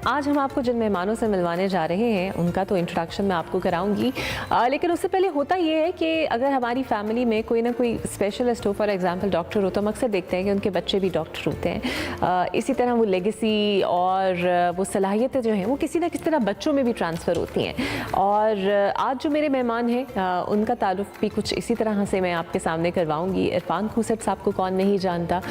आज हम आपको जिन मेहमानों से मिलवाने जा रहे हैं उनका तो इंट्रोडक्शन मैं आपको कराऊंगी, लेकिन उससे पहले होता ये है कि अगर हमारी फैमिली में कोई ना कोई स्पेशलिस्ट हो, फॉर एग्जांपल डॉक्टर हो, तो हम अक्सर देखते हैं कि उनके बच्चे भी डॉक्टर होते हैं। इसी तरह वो लेगेसी और वो सलाहियतें जो हैं वो किसी ना किसी तरह बच्चों में भी ट्रांसफ़र होती हैं। और आज जो मेरे मेहमान हैं उनका ताल्लुक़ भी कुछ इसी तरह से मैं आपके सामने करवाऊँगी। इरफान खूसट साहब को कौन नहीं जानता,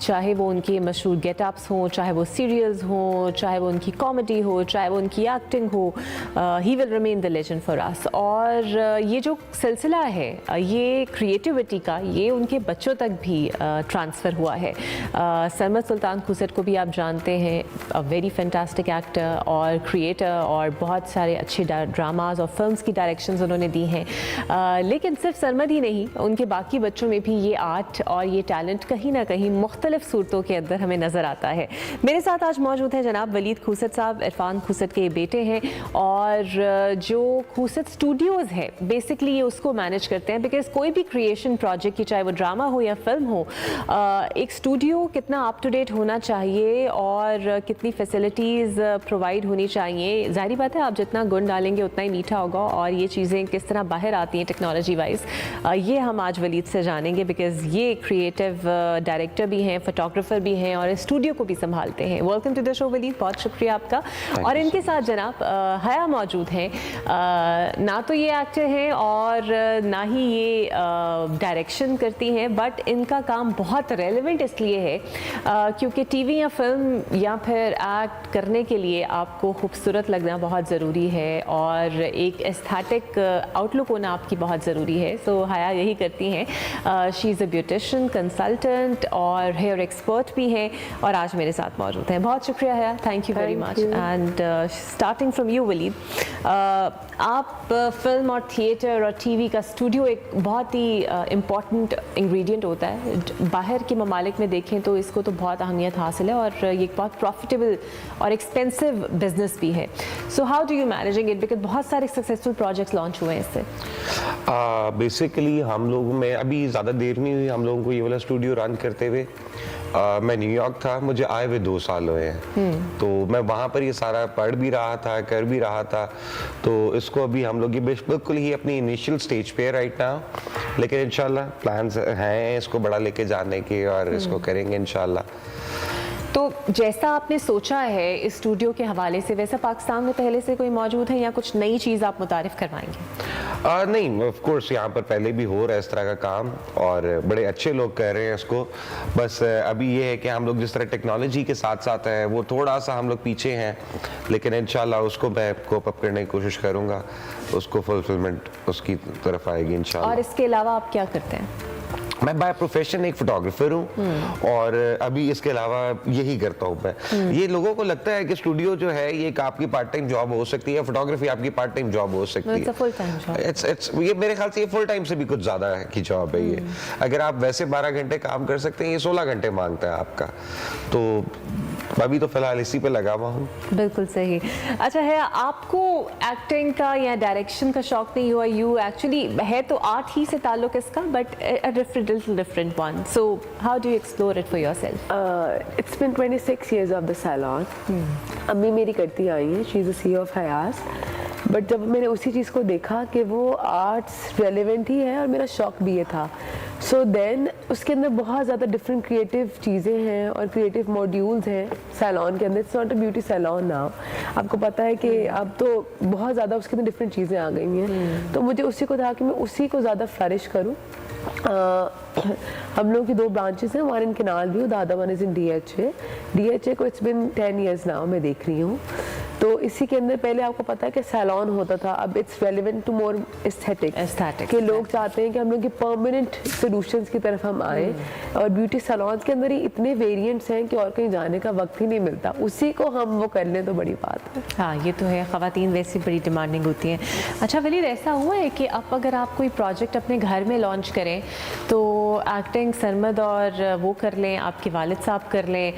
चाहे वो उनके मशहूर गेटअप्स हों, चाहे वो सीरियल्स हों, चाहे वो उनकी कॉमेडी हो, चाहे वो उनकी एक्टिंग हो, he will remain the legend for us. और ये जो सिलसिला है ये क्रिएटिविटी का, ये उनके बच्चों तक भी ट्रांसफ़र हुआ है। सरमद सुल्तान खूसट को भी आप जानते हैं, अ वेरी फैंटास्टिक एक्टर और क्रिएटर, और बहुत सारे अच्छे ड्रामाज और फिल्म्स की डायरेक्शंस उन्होंने दी हैं। लेकिन सिर्फ सरमद ही नहीं, उनके बाकी बच्चों में भी ये आर्ट और ये टैलेंट कहीं ना कहीं मुख्तलिफ सूरतों के अंदर हमें नज़र आता है। मेरे साथ आज मौजूद हैं जनाब वलीद खूसट साहब, इरफान खूसट के बेटे हैं, और जो खूसट स्टूडियोज़ है बेसिकली ये उसको मैनेज करते हैं। बिकॉज कोई भी क्रिएशन प्रोजेक्ट की, चाहे वो ड्रामा हो या फिल्म हो, एक स्टूडियो कितना अप टू डेट होना चाहिए और कितनी फैसिलिटीज़ प्रोवाइड होनी चाहिए। ज़ाहिर बात है आप जितना गुण डालेंगे उतना ही मीठा होगा, और ये चीज़ें किस तरह बाहर आती हैं टेक्नोलॉजी वाइज, ये हम आज वलीद से जानेंगे। बिकॉज ये क्रिएटिव डायरेक्टर भी हैं, फोटोग्राफर भी हैं, और स्टूडियो को भी संभालते हैं। Welcome to the show Walid, बहुत शुक्रिया आपका। और इनके साथ जनाब हया मौजूद हैं। ना तो ये एक्टर हैं और ना ही ये डायरेक्शन करती हैं, बट इनका काम बहुत रेलेवेंट इसलिए है क्योंकि टीवी या फिल्म या फिर एक्ट करने के लिए आपको खूबसूरत लगना बहुत ज़रूरी है, और एक एस्थेटिक आउटलुक होना आपकी बहुत ज़रूरी है। सो हया यही करती हैं। She is a beautician, consultant और हेयर एक्सपर्ट भी हैं, और आज मेरे साथ मौजूद हैं। बहुत शुक्रिया है, thank you very much. And starting from you Walid, आप फिल्म और थिएटर और टीवी का स्टूडियो एक बहुत ही इम्पॉर्टेंट इंग्रेडिएंट होता है। बाहर के ममालिक में देखें तो इसको तो बहुत अहमियत हासिल है, और ये एक बहुत प्रॉफिटेबल और एक्सपेंसिव बिजनेस भी है। So how do you managing it, because बहुत सारे सक्सेसफुल प्रोजेक्ट्स लॉन्च हुए हैं इससे। बेसिकली हम लोग में अभी ज़्यादा देर नहीं हुई हम लोगों को ये वाला स्टूडियो रन करते हुए। मैं न्यूयॉर्क था, मुझे आए हुए 2 साल हुए हैं, तो मैं वहाँ पर ये सारा पढ़ भी रहा था, कर भी रहा था। तो इसको अभी हम लोग ये बिल्कुल ही अपनी इनिशियल स्टेज पे है राइट नाउ, लेकिन इंशाल्लाह प्लान्स हैं इसको बड़ा लेके जाने के, और इसको करेंगे इंशाल्लाह। तो जैसा आपने सोचा है इस स्टूडियो के हवाले से, वैसा पाकिस्तान में पहले से कोई मौजूद है या कुछ नई चीज़ आप मुतारिफ करवाएंगे? नहीं, ऑफ कोर्स यहाँ पर पहले भी हो रहा है इस तरह का काम, और बड़े अच्छे लोग कर रहे हैं इसको। बस अभी ये है कि हम लोग जिस तरह टेक्नोलॉजी के साथ साथ हैं वो थोड़ा सा हम लोग पीछे हैं, लेकिन इंशाल्लाह उसको मैं कोप अप करने की कोशिश करूँगा, उसको फुलफिलमेंट उसकी तरफ आएगी इंशाल्लाह। और इसके अलावा आप क्या करते हैं? मैं बाय प्रोफेशन एक फोटोग्राफर हूँ, और अभी इसके अलावा यही करता हूँ मैं। ये लोगों को लगता है कि स्टूडियो जो है ये एक आपकी पार्ट टाइम जॉब हो सकती है, फोटोग्राफी आपकी पार्ट टाइम जॉब हो सकती है। Full time job. इट्स ये मेरे ख्याल से ये फुल टाइम से भी कुछ ज्यादा की जॉब है ये। अगर आप वैसे 12 घंटे काम कर सकते हैं, ये 16 घंटे मांगता है आपका। तो अभी तो फिलहाल इसी पे लगा हुआ हूँ। बिल्कुल सही। अच्छा है, आपको एक्टिंग का या डायरेक्शन का शौक नहीं हुआ? यू एक्चुअली है तो आर्ट ही से ताल्लुक इसका, but different one. So how do you explore it for yourself? It's been 26 years of the salon. अम्मी मेरी करती आई हैं, she is a CEO of Hayas. But जब मैंने उसी चीज़ को देखा कि वो आर्ट्स रेलेवेंट ही है और मेरा शौक भी ये था, सो देन उसके अंदर बहुत ज़्यादा डिफरेंट क्रिएटिव चीज़ें हैं और क्रिएटिव मॉड्यूल्स हैं सैलॉन के अंदर। It's not a beauty salon now, आपको पता है कि अब तो बहुत ज़्यादा उसके अंदर डिफरेंट चीज़ें आ गई हैं। तो मुझे उसी को था कि मैं उसी को ज़्यादा फ्लरिश करूँ। हम लोग की 2 ब्रांचेस हैं, one in canal view, the other one is in DHA को इट्स बिन 10 years नाउ मैं देख रही हूँ। तो इसी के अंदर पहले आपको पता है कि सैलॉन होता था, अब it's relevant to more aesthetic कि लोग चाहते हैं कि हम लोग की परमानेंट सॉल्यूशंस की तरफ हम आए, और ब्यूटी सैलॉन्स के अंदर ही इतने वेरिएंट्स हैं कि और कहीं जाने का वक्त ही नहीं मिलता, उसी को हम वो कर लें तो बड़ी बात है। हाँ, ये तो है, ख़वातीन वैसे बड़ी डिमांडिंग होती हैं। अच्छा वलीद, ऐसा हुआ है कि अब अगर आप कोई प्रोजेक्ट अपने घर में लॉन्च करें तो एक्टिंग सरमद और वो कर लें, आपके वालिद साहब कर लें,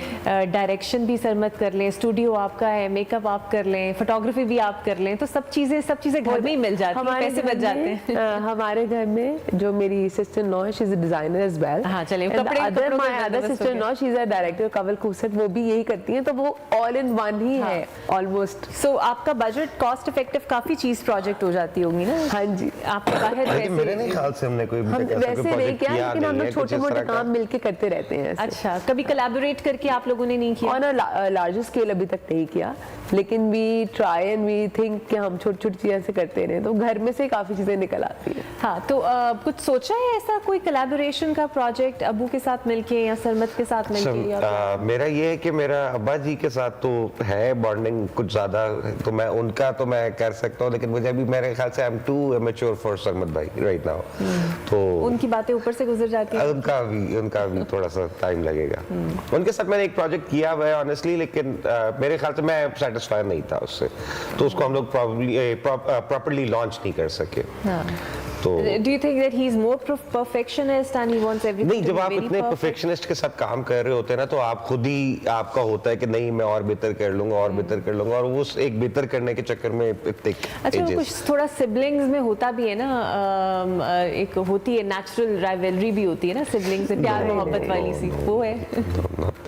डायरेक्शन भी सरमद कर लें, स्टूडियो आपका है, मेकअप आप कर लें, फोटोग्राफी भी आप कर लें, तो सब चीजें घर में ही मिल जाती हैं, पैसे बच जाते हैं। हमारे घर में जो मेरी सिस्टर इन लॉ है, she is a designer as well. हाँ, चलिए, my other sister in law, she is a director कवल कुसत, वो भी यही करती हैं, तो वो ऑल इन वन ही है ऑलमोस्ट। सो आपका बजट कॉस्ट इफेक्टिव काफी चीज प्रोजेक्ट हो जाती होगी ना? हाँ जी। आप बाहर लेकिन मेरे नहीं ख्याल से हमने कोई वैसे नहीं किया, लेकिन हम लोग छोटे मोटे काम मिलके करते रहते हैं। अच्छा, कभी कोलैबोरेट करके आप लोगों ने नहीं किया? ऑन अ लार्जर स्केल अभी तक नहीं किया, लेकिन we try and we think कि हम छोटी छोटी चीजें से करते रहे, तो घर में से काफी चीजें निकल आती हैं। हाँ, तो कुछ सोचा है ऐसा कोई कोलैबोरेशन का प्रोजेक्ट अबू के साथ मिलके या सरमत के साथ मिलके? मेरा ये है कि मेरा अब्बा जी के साथ तो है बॉन्डिंग कुछ ज्यादा, तो मैं उनका तो मैं कर सकता हूँ, लेकिन मुझे अभी मेरे ख्याल से I am too immature for Sarmat भाई राइट नाउ, तो उनकी बातें ऊपर से गुजर जाती है। उनका भी थोड़ा सा टाइम लगेगा। उनके साथ मैंने एक प्रोजेक्ट किया हुआ है ऑनेस्टली, लेकिन मेरे ख्याल से मैं सेटिस्फाई नहीं था उससे, तो उसको हम लोग प्रॉपर्ली लॉन्च नहीं कर सके। तो Do you think that he's more perfectionist and he wants everything नहीं, to जब be आप very इतने perfect? परफेक्शनिस्ट के साथ काम कर रहे होते हैं ना, तो आप खुद ही आपका होता है कि नहीं मैं और बेहतर कर लूंगा और बेहतर कर लूंगा, और वो एक बेहतर करने के चक्कर में अच्छा, वो कुछ थोड़ा सिबलिंग्स में होता भी है ना, एक होती है नेचुरल राइवलरी भी होती है ना सिबलिंग्स से, प्यार मोहब्बत वाली सी, वो है?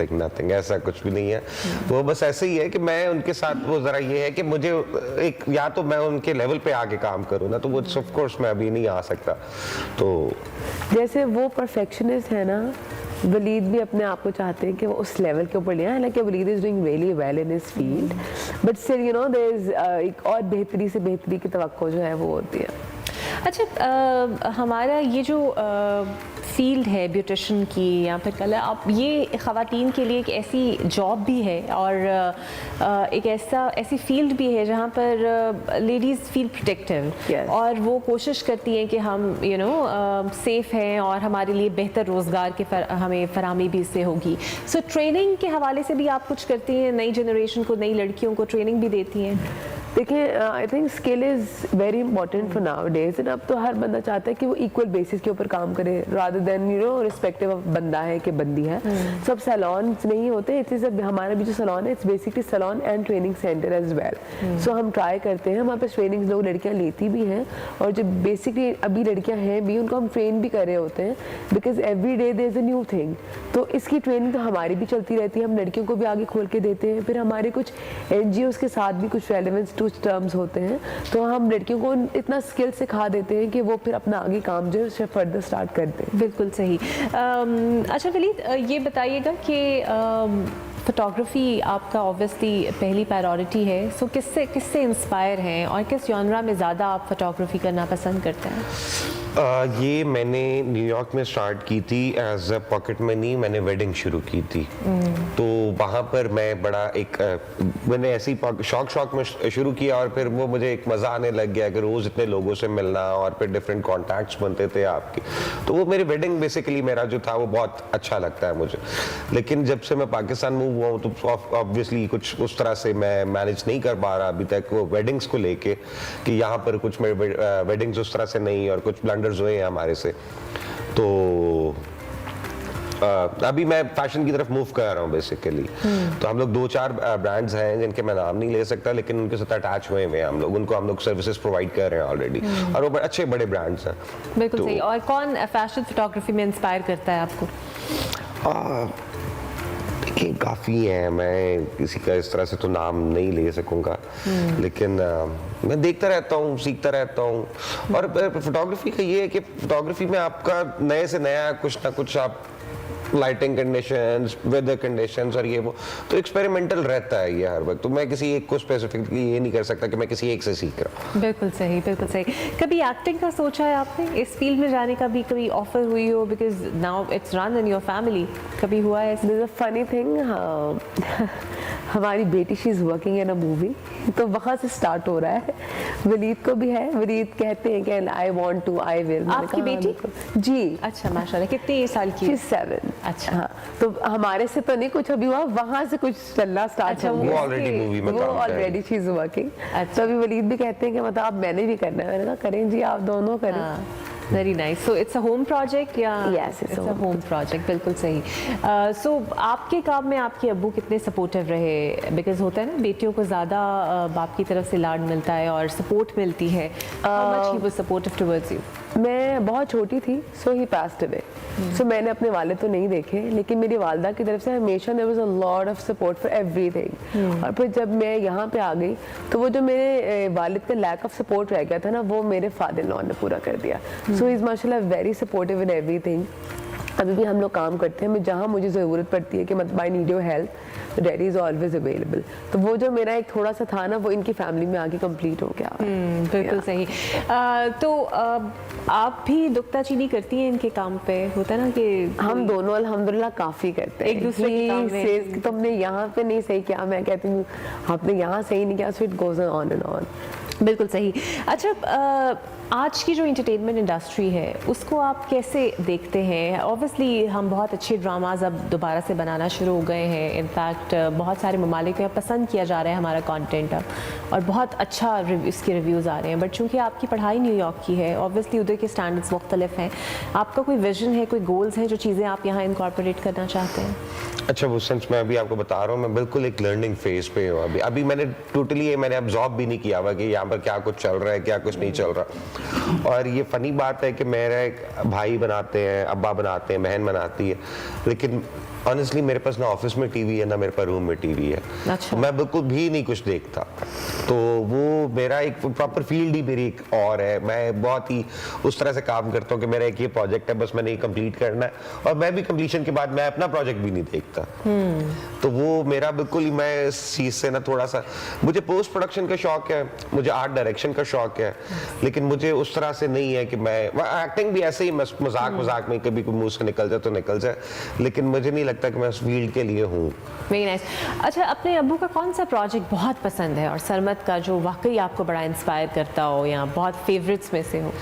नथिंग ऐसा कुछ भी नहीं है, वो बस ऐसे ही है कि मैं उनके साथ, वो जरा ये है कि मुझे एक या तो मैं उनके लेवल पे आके काम करूँ ना, तो वो ऑफ कोर्स मैं अभी नहीं आ सकता। तो जैसे वो परफेक्शनिस्ट है ना, वलीद भी अपने आप को चाहते हैं कि वो उस लेवल के ऊपर ले आए, हालांकि Walid is doing really well in his field, but still you know there is एक और बेहतरी से बेहतरी की तवक्को जो है वो होती है। अच्छा, हमारा ये जो फील्ड है ब्यूटिशियन की या फिर कलर, आप ये ख़वातीन के लिए एक ऐसी जॉब भी है और एक ऐसी फील्ड भी है जहाँ पर लेडीज़ फील प्रोटेक्टिव, और वो कोशिश करती हैं कि हम सेफ़ हैं और हमारे लिए बेहतर रोज़गार के हमें फराहमी भी इससे होगी। सो ट्रेनिंग के हवाले से भी आप कुछ करती हैं, नई जनरेशन को, नई लड़कियों को ट्रेनिंग भी देती हैं? देखिए, I think skill is very important for now days, and अब तो हर बंदा चाहता है कि वो इक्वल बेसिस के ऊपर काम करे, रादर देन रिस्पेक्टिव ऑफ बंदा है कि बंदी है। सब सैलॉन नहीं होते, इट इज़ हमारा भी जो सैलॉन है, it's basically salon and training centre as well. So हम ट्राई करते हैं, हमारे पास ट्रेनिंग लोग लड़कियाँ लेती भी हैं, और जो बेसिकली अभी लड़कियाँ हैं भी, उनको हम ट्रेन भी कर रहे होते हैं, because every day there is a new thing. तो इसकी ट्रेनिंग तो हमारी भी चलती रहती है, हम लड़कियों को भी आगे खोल के देते हैं। फिर हमारे कुछ NGOs के साथ भी कुछ रेलेवेंस टू टर्म्स होते हैं, तो हम लड़कियों को इतना स्किल सिखा देते हैं कि वो फिर अपना आगे काम जो है फर्दर स्टार्ट करते हैं। बिल्कुल सही। अच्छा वलीद, ये बताइएगा कि फोटोग्राफी आपका ऑब्वियसली पहली प्रायोरिटी है, सो किससे इंस्पायर हैं और किस जॉनरा में ज़्यादा आप फोटोग्राफी करना पसंद करते हैं? ये मैंने न्यूयॉर्क में स्टार्ट की थी एज अ पॉकेट मनी, मैंने वेडिंग शुरू की थी। तो वहाँ पर मैं बड़ा मैंने ऐसी शौक में शुरू किया, और फिर वो मुझे एक मज़ा आने लग गया कि रोज़ इतने लोगों से मिलना और फिर डिफरेंट कॉन्टैक्ट्स बनते थे आपके। तो वो मेरी वेडिंग बेसिकली मेरा जो था वो बहुत अच्छा लगता है मुझे। लेकिन जब से मैं पाकिस्तान मूव हुआ हूँ, तो ऑब्वियसली कुछ उस तरह से मैं मैनेज नहीं कर पा रहा अभी तक वो वेडिंग्स को लेके, कि यहाँ पर कुछ मेरे वेडिंग्स उस तरह से नहीं, और कुछ ब्लंडर्स हुए हैं हमारे से। तो अभी मैं फैशन की तरफ मूव कर रहा हूँ बेसिकली। तो हम लोग 2-4 ब्रांड्स हैं जिनके मैं नाम नहीं ले सकता, लेकिन उनके साथ अटैच हुए हैं हम लोग, उनको हम लोग सर्विसेज प्रोवाइड कर रहे हैं ऑलरेडी, और वो अच्छे बड़े ब्रांड्स हैं। बिल्कुल सही। और कौन फैशन फोटोग्राफी में इंस्पायर करता है आपको? देखिए, काफ़ी हैं, मैं किसी का इस तरह से तो नाम नहीं ले सकूंगा, लेकिन मैं देखता रहता हूँ, सीखता रहता हूँ। और फोटोग्राफी का ये है कि फोटोग्राफी में आपका नए से नया कुछ ना कुछ, आप लाइटिंग कंडीशंस, वेदर कंडीशंस और ये वो, तो एक्सपेरिमेंटल रहता है ये हर वक्त। तो मैं किसी एक को स्पेसिफिकली ये नहीं कर सकता कि मैं किसी एक से सीख रहा हूँ। बिल्कुल सही, बिल्कुल सही। कभी एक्टिंग का सोचा है आपने, इस फील्ड में जाने का भी कभी ऑफर हुई हो, because now it's run in your family, कभी हुआ है? This is a funny thing, हमारी बेटी she is working in a movie, तो वहाँ से स्टार्ट हो रहा है। वलीद को भी है, वलीद कहते हैं कि I want to, I will. आपकी बेटी? जी। अच्छा, माशाल्लाह। कितनी साल की? 7। अच्छा। हाँ, तो हमारे से तो नहीं कुछ अभी हुआ, वहाँ से कुछ चलना स्टार्ट हो गया। वो ऑलरेडी मूवी में काम कर रही है। वो ऑलरेडी शी इज वर्किंग। तो अभी वलीद भी कहते हैं कि मतलब आप मैंने भी करना है। मैंने कहा करें जी, आप दोनों करें। Very nice. So it's a home project या? Yes, it's a a home project. बिल्कुल सही. सो आपके काम में आपके अब्बू कितने सपोर्टिव रहे? बिकॉज होता है ना, बेटियों को ज़्यादा बाप की तरफ से लाड मिलता है और सपोर्ट मिलती है. How much he was supportive towards you? मैं बहुत छोटी थी, सो ही पास्ड अवे. सो मैंने अपने वालिद तो नहीं देखे, लेकिन मेरी वालदा की तरफ से हमेशा there was a lot of support for everything. और फिर जब मैं यहाँ पे आ गई तो वो जो मेरे वालिद का लैक ऑफ सपोर्ट रह गया था ना, वो मेरे फादर इन लॉ ने पूरा कर दिया. सो ही इज़ माशाल्लाह वेरी सपोर्टिव इन एवरीथिंग. अभी भी हम लोग काम करते हैं, मैं जहाँ मुझे ज़रूरत पड़ती है कि मतलब I need your help, daddy is always available. तो वो जो मेरा एक थोड़ा सा था ना, वो इनकी फैमिली में आके कंप्लीट हो गया. बिल्कुल सही. तो आप भी दुक्ताचीनी करती हैं इनके काम पे? होता है ना कि हम दोनों अल्हम्दुलिल्लाह काफ़ी करते हैं एक दूसरे के काम में. He says कि तुमने यहाँ पे नहीं सही किया, मैं कहती हूँ आपने यहाँ सही नहीं किया. So it goes on and on. बिल्कुल सही. अच्छा, आज की जो इंटरटेनमेंट इंडस्ट्री है उसको आप कैसे देखते हैं? ऑब्वियसली हम बहुत अच्छे ड्रामाज अब दोबारा से बनाना शुरू हो गए हैं. इनफैक्ट बहुत सारे ममालिक में पसंद किया जा रहा है हमारा कंटेंट अब, और बहुत अच्छा इसके रिव्यूज़ आ रहे हैं. बट चूंकि आपकी पढ़ाई न्यूयॉर्क की है, ऑब्वियसली उधर के स्टैंडर्ड्स मुख्तलिफ हैं. आपका कोई विजन है, कोई गोल्स हैं जो चीज़ें आप यहाँ इनकॉर्पोरेट करना चाहते हैं? अच्छा, वो सेंस मैं अभी आपको बता रहा हूँ, मैं बिल्कुल एक लर्निंग फेज पे हूँ अभी. अभी मैंने टोटली मैंने अब्जॉर्ब भी नहीं किया हुआ कि यहाँ पर क्या कुछ चल रहा है, क्या कुछ नहीं चल रहा. और ये फनी बात है कि मेरे एक भाई बनाते हैं, अब्बा बनाते हैं, बहन बनाती है, लेकिन ऑनेस्टली मेरे पास ना ऑफिस में टीवी है ना मेरे पास रूम में टीवी है. अच्छा. मैं बिल्कुल भी नहीं कुछ देखता. तो वो मेरा एक प्रॉपर फील्ड ही मेरी एक और है. मैं बहुत ही उस तरह से काम करता हूँ कि मेरा एक ये प्रोजेक्ट है, बस मैंने ये कंप्लीट करना है, और मैं भी कंप्लीशन के बाद मैं अपना प्रोजेक्ट भी नहीं देखता. तो वो मेरा बिल्कुल ही, मैं इस चीज़ से ना थोड़ा सा, मुझे पोस्ट प्रोडक्शन का शौक है, मुझे आर्ट डायरेक्शन का शौक है, लेकिन मुझे उस तरह से नहीं है कि मैं एक्टिंग भी ऐसे ही मजाक में कभी मुंह से निकल जाए तो निकल जाए, लेकिन मुझे नहीं लगता कि मैं उस फील्ड के लिए हूँ. Very nice. अच्छा, अपने अब्बू का कौन सा प्रोजेक्ट बहुत पसंद है और सरमत का जो वाकई आपको बड़ा इंस्पायर करता हो या बहुत फेवरेट्स में से हो?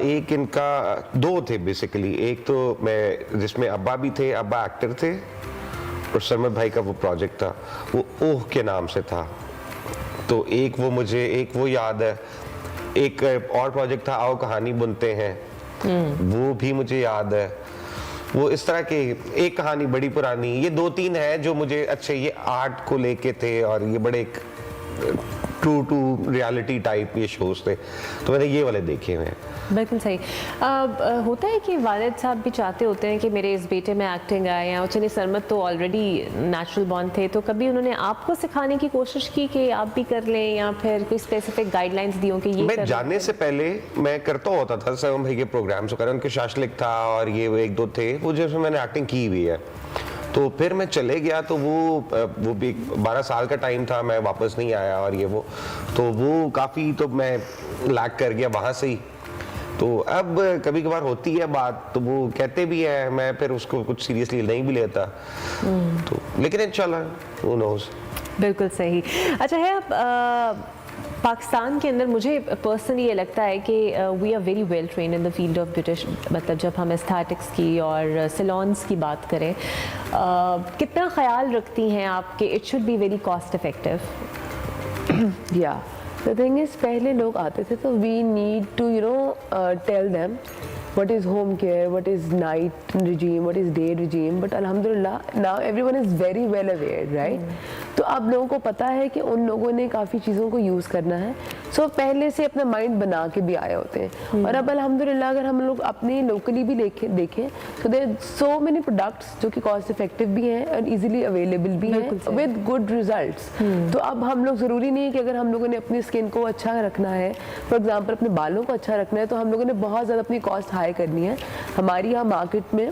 एक इनका दो थे बेसिकली. एक तो मैं जिसमें अब्बा भी थे, अब्बा एक्टर थे, और सरमत भाई का वो प्रोजेक्ट था, वो ओह के नाम से था. तो एक वो मुझे, एक वो याद है. एक और प्रोजेक्ट था आओ कहानी बुनते हैं, वो भी मुझे याद है. वो इस तरह के एक कहानी बड़ी पुरानी, ये दो तीन है जो मुझे अच्छे ये आर्ट को लेके थे, और ये बड़े एक ट्रू टू रियलिटी टाइप ये शोज थे, तो मैंने ये वाले देखे हुए हैं. बिल्कुल सही. होता है कि वालिद साहब भी चाहते होते हैं कि मेरे इस बेटे में एक्टिंग आए, या चलिए सरमत तो ऑलरेडी नेचुरल बॉर्न थे, तो कभी उन्होंने आपको सिखाने की कोशिश की कि आप भी कर लें, या फिर कोई स्पेसिफिक गाइडलाइंस दी हो कि ये मैं जाने से पहले मैं करता होता था सरमत भाई के प्रोग्राम्स वगैरह, उनके शाशलिक था और ये एक दो थे वो जिसमें मैंने एक्टिंग की हुई है. तो फिर मैं चले गया, तो वो भी 12 साल का टाइम था, मैं वापस नहीं आया, और ये तो वो काफ़ी, तो मैं लैग कर गया वहाँ से ही. तो अब कभी कभार होती है बात, तो वो कहते भी है, मैं फिर उसको कुछ सीरियसली नहीं भी लेता. तो लेकिन इंशाल्लाह हू नोज़. बिल्कुल सही. अच्छा है, अब पाकिस्तान के अंदर मुझे पर्सनली ये लगता है कि we are very well train in the field of British, मतलब जब हम एस्थेटिक्स की और सैलून्स की बात करें, कितना ख्याल रखती हैं आप कि it should be very cost effective? या द थिंग इज, पहले लोग आते थे तो we need to tell them what is home care, what is night regime, what is day regime, but alhamdulillah now everyone is very well aware, right? तो अब लोगों को पता है कि उन लोगों ने काफ़ी चीज़ों को यूज़ करना है, सो पहले से अपना माइंड बना के भी आए होते हैं. और अब अल्हम्दुलिल्लाह अगर हम लोग अपने लोकली भी देखें तो देयर सो मेनी प्रोडक्ट्स जो कि कॉस्ट इफेक्टिव भी हैं और इजीली अवेलेबल भी हैं विद गुड रिजल्ट्स. तो अब हम लोग, ज़रूरी नहीं है कि अगर हम लोगों ने अपनी स्किन को अच्छा रखना है, फॉर एग्जाम्पल अपने बालों को अच्छा रखना है, तो हम लोगों ने बहुत ज़्यादा अपनी कॉस्ट हाई करनी है. हमारी यहाँ मार्केट में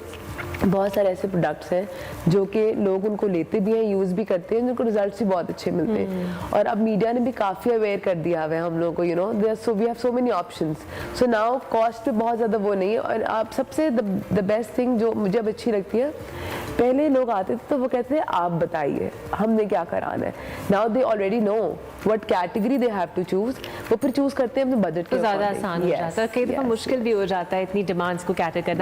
बहुत सारे ऐसे प्रोडक्ट्स हैं जो कि लोग उनको लेते भी हैं, यूज़ भी करते हैं, जिनको रिजल्ट्स भी बहुत अच्छे मिलते हैं. और अब मीडिया ने भी काफ़ी अवेयर कर दिया हुआ है हम लोगों को, you know we have so many options. So now cost पे बहुत ज़्यादा वो नहीं है. और आप सबसे द बेस्ट थिंग जो मुझे अब अच्छी लगती है, पहले लोग आते थे तो वो कहते थे आप बताइए हमने क्या कराना है. Now they already know what category they have to choose, वो फिर चूज़ करते हैं अपने बजट के. तो ज़्यादा आसान हो जाता है, कई दफ़ा मुश्किल भी हो जाता है इतनी डिमांड्स को कैटर करना.